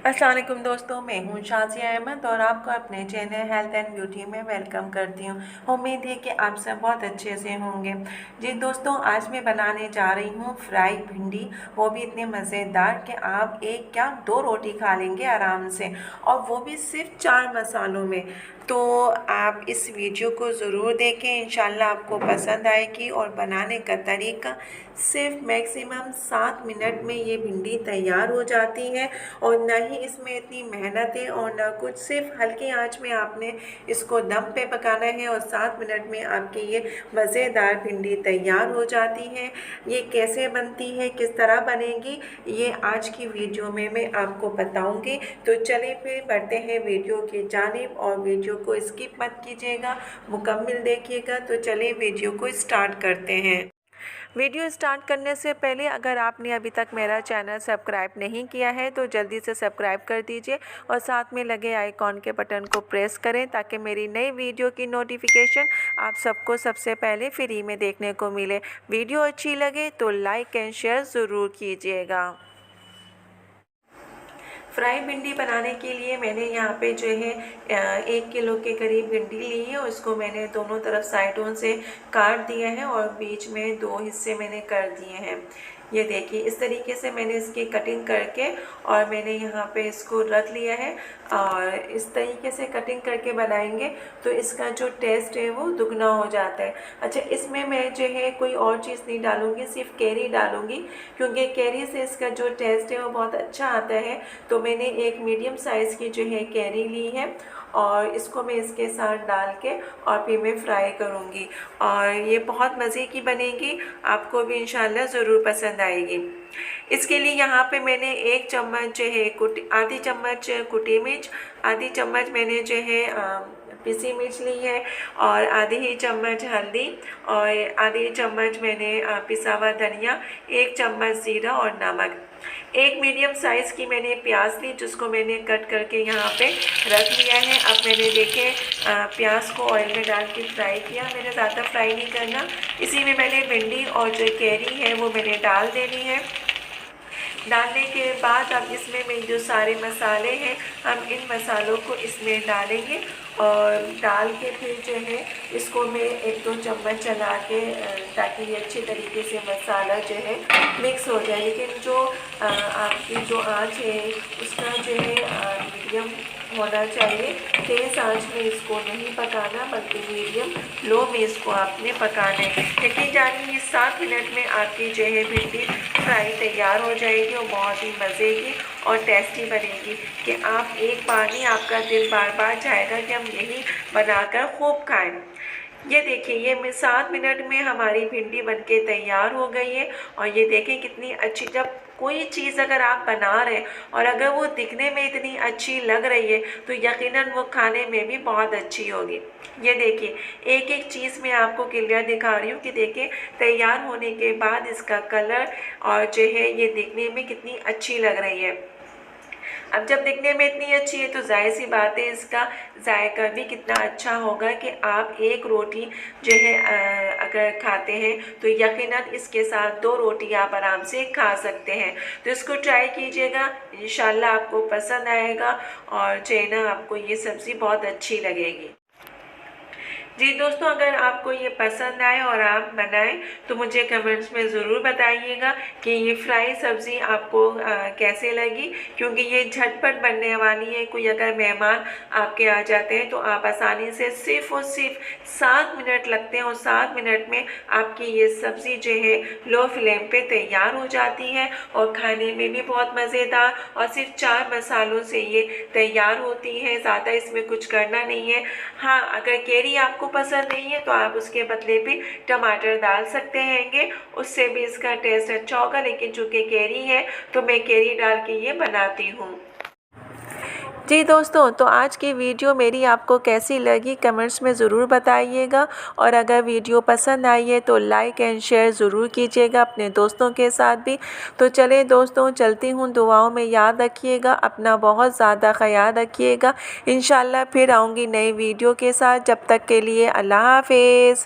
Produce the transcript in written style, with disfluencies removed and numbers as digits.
अस्सलाम वालेकुम दोस्तों, मैं हूँ शाज़िया अहमद और आपको अपने चैनल हेल्थ एंड ब्यूटी में वेलकम करती हूँ। उम्मीद है कि आप सब बहुत अच्छे से होंगे। जी दोस्तों, आज मैं बनाने जा रही हूँ फ्राई भिंडी, वो भी इतने मज़ेदार कि आप एक क्या दो रोटी खा लेंगे आराम से, और वो भी सिर्फ 4 मसालों में। तो आप इस वीडियो को ज़रूर देखें, इंशाल्लाह आपको पसंद आएगी। और बनाने का तरीका, सिर्फ मैक्सिमम 7 मिनट में ये भिंडी तैयार हो जाती है और ना ही इसमें इतनी मेहनत है और ना कुछ, सिर्फ हल्की आंच में आपने इसको दम पे पकाना है और 7 मिनट में आपकी ये मज़ेदार भिंडी तैयार हो जाती है। ये कैसे बनती है, किस तरह बनेगी, ये आज की वीडियो में मैं आपको बताऊंगी। तो चलिए फिर बढ़ते हैं वीडियो की जानिब, और वीडियो को स्किप मत कीजिएगा, मुकम्मल देखिएगा। तो चलिए वीडियो को स्टार्ट करते हैं। वीडियो स्टार्ट करने से पहले अगर आपने अभी तक मेरा चैनल सब्सक्राइब नहीं किया है तो जल्दी से सब्सक्राइब कर दीजिए और साथ में लगे आइकॉन के बटन को प्रेस करें ताकि मेरी नई वीडियो की नोटिफिकेशन आप सबको सबसे पहले फ्री में देखने को मिले। वीडियो अच्छी लगे तो लाइक एंड शेयर ज़रूर कीजिएगा। फ्राई भिंडी बनाने के लिए मैंने यहाँ पे जो है 1 किलो के करीब भिंडी ली है और इसको मैंने दोनों तरफ साइडों से काट दिया है और बीच में 2 हिस्से मैंने कर दिए हैं। ये देखिए, इस तरीके से मैंने इसकी कटिंग करके और मैंने यहाँ पे इसको रख लिया है। और इस तरीके से कटिंग करके बनाएंगे तो इसका जो टेस्ट है वो दुगना हो जाता है। अच्छा, इसमें मैं जो है कोई और चीज़ नहीं डालूँगी, सिर्फ कैरी डालूँगी, क्योंकि कैरी से इसका जो टेस्ट है वो बहुत अच्छा आता है। तो मैंने एक मीडियम साइज़ की जो है कैरी ली है और इसको मैं इसके साथ डाल के और फिर मैं फ्राई करूँगी और ये बहुत मज़े की बनेगी, आपको भी इंशाल्लाह ज़रूर पसंद आएगी। इसके लिए यहाँ पे मैंने 1 चम्मच जो है आधी चम्मच कुटी मिर्च, आधी चम्मच मैंने जो है पिसी मिर्च ली है और आधी ही चम्मच हल्दी और आधी चम्मच मैंने पिसा हुआ धनिया, 1 चम्मच ज़ीरा और नमक। एक मीडियम साइज़ की मैंने प्याज ली जिसको मैंने कट करके यहाँ पे रख लिया है। अब मैंने देखे प्याज को ऑयल में डाल के फ्राई किया, मैंने ज़्यादा फ्राई नहीं करना। इसी में मैंने भिंडी और जो कैरी है वो मैंने डाल देनी है। डालने के बाद अब इसमें मैं जो सारे मसाले हैं हम इन मसालों को इसमें डालेंगे और डाल के फिर जो है इसको मैं 1-2 चम्मच चला के ताकि ये अच्छे तरीके से मसाला जो है मिक्स हो जाए। लेकिन जो आपकी जो आँच है उसका जो है मीडियम होना चाहिए। तेज़ आंच में इसको नहीं पकाना बल्कि मीडियम लो में इसको आपने पकाना है। यकीन जानिए 7 मिनट में आपकी जो है भिंडी फ्राई तैयार हो जाएगी और बहुत ही मज़े की और टेस्टी बनेगी कि आप एक बार नहीं, आपका दिल बार बार चाहेगा कि हम यही बनाकर खूब खाएं। ये देखिए, ये 7 मिनट में हमारी भिंडी बनके तैयार हो गई है। और ये देखें कितनी अच्छी, जब कोई चीज़ अगर आप बना रहे हैं और अगर वो दिखने में इतनी अच्छी लग रही है तो यकीनन वो खाने में भी बहुत अच्छी होगी। ये देखिए, एक एक चीज़ मैं आपको क्लियर दिखा रही हूँ कि देखिए तैयार होने के बाद इसका कलर और जो है ये दिखने में कितनी अच्छी लग रही है। अब जब दिखने में इतनी अच्छी है तो जाहिर सी बात है इसका जायका भी कितना अच्छा होगा कि आप एक रोटी जो है अगर खाते हैं तो यकीनन इसके साथ 2 रोटी आप आराम से खा सकते हैं। तो इसको ट्राई कीजिएगा, इंशाल्लाह आपको पसंद आएगा और जो है ना आपको ये सब्ज़ी बहुत अच्छी लगेगी। जी दोस्तों, अगर आपको ये पसंद आए और आप बनाएं तो मुझे कमेंट्स में ज़रूर बताइएगा कि ये फ्राई सब्ज़ी आपको कैसे लगी, क्योंकि ये झटपट बनने वाली है। कोई अगर मेहमान आपके आ जाते हैं तो आप आसानी से सिर्फ़ और सिर्फ 7 मिनट लगते हैं और 7 मिनट में आपकी ये सब्ज़ी जो है लो फ्लेम पे तैयार हो जाती है और खाने में भी बहुत मज़ेदार, और सिर्फ 4 मसालों से ये तैयार होती है। ज़्यादा इसमें कुछ करना नहीं है। हाँ, अगर कैरी आपको पसंद नहीं है तो आप उसके बदले भी टमाटर डाल सकते हैंगे, उससे भी इसका टेस्ट अच्छा होगा। लेकिन चूँकि कैरी है तो मैं कैरी डाल के ये बनाती हूँ। जी दोस्तों, तो आज की वीडियो मेरी आपको कैसी लगी कमेंट्स में ज़रूर बताइएगा। और अगर वीडियो पसंद आई है तो लाइक एंड शेयर ज़रूर कीजिएगा अपने दोस्तों के साथ भी। तो चले दोस्तों, चलती हूँ, दुआओं में याद रखिएगा, अपना बहुत ज़्यादा ख्याल रखिएगा। इंशाल्लाह फिर आऊँगी नई वीडियो के साथ, जब तक के लिए अल्लाह हाफिज़।